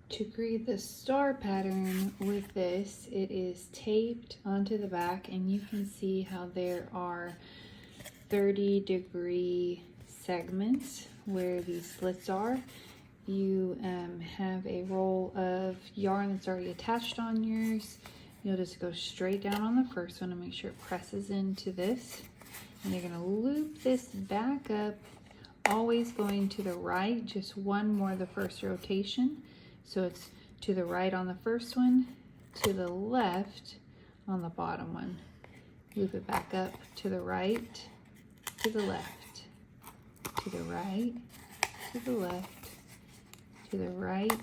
To create the star pattern with this, it is taped onto the back, and you can see how there are 30-degree segments where these slits are. You have a roll of yarn that's already attached on yours. You'll just go straight down on the first one and make sure it presses into this. And you're gonna loop this back up, always going to the right, just one more the first rotation. So it's to the right on the first one, to the left on the bottom one. Loop it back up to the right, to the left, to the right, to the left, to the right,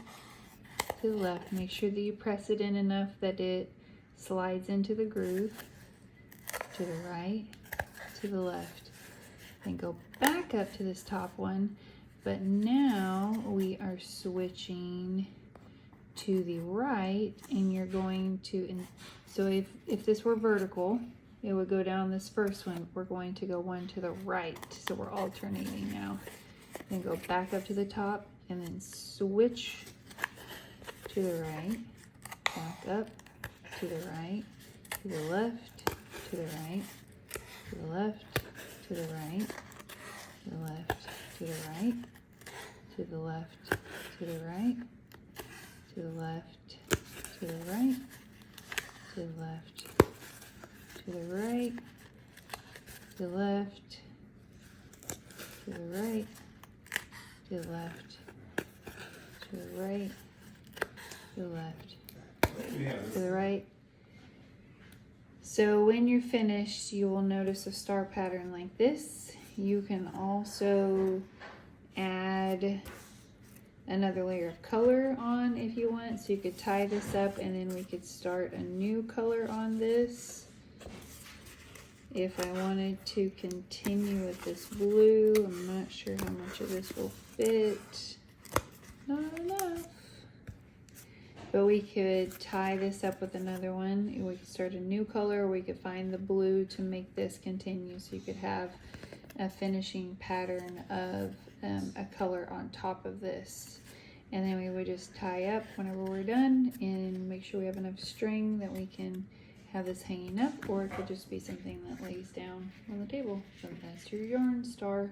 to the left. Make sure that you press it in enough that it slides into the groove. To the right, to the left. Then go back up to this top one. But now we are switching to the right, and you're going to, so if this were vertical, it would go down this first one. We're going to go one to the right, so we're alternating now. Then go back up to the top, and then switch to the right, back up, to the right, to the left, to the right, to the left, to the right, to the left, to the right, to the left, to the right, to the left, to the right, to the left, to the right, to the left, to the right, to the left, to the right, to the left, to the right. So when you're finished, you will notice a star pattern like this. You can also add another layer of color on if you want. So you could tie this up, and then we could start a new color on this. If I wanted to continue with this blue, I'm not sure how much of this will fit. Not enough. But we could tie this up with another one. We could start a new color, or we could find the blue to make this continue. So you could have a finishing pattern of a color on top of this. And then we would just tie up whenever we're done and make sure we have enough string that we can have this hanging up, or it could just be something that lays down on the table. So that's your yarn star.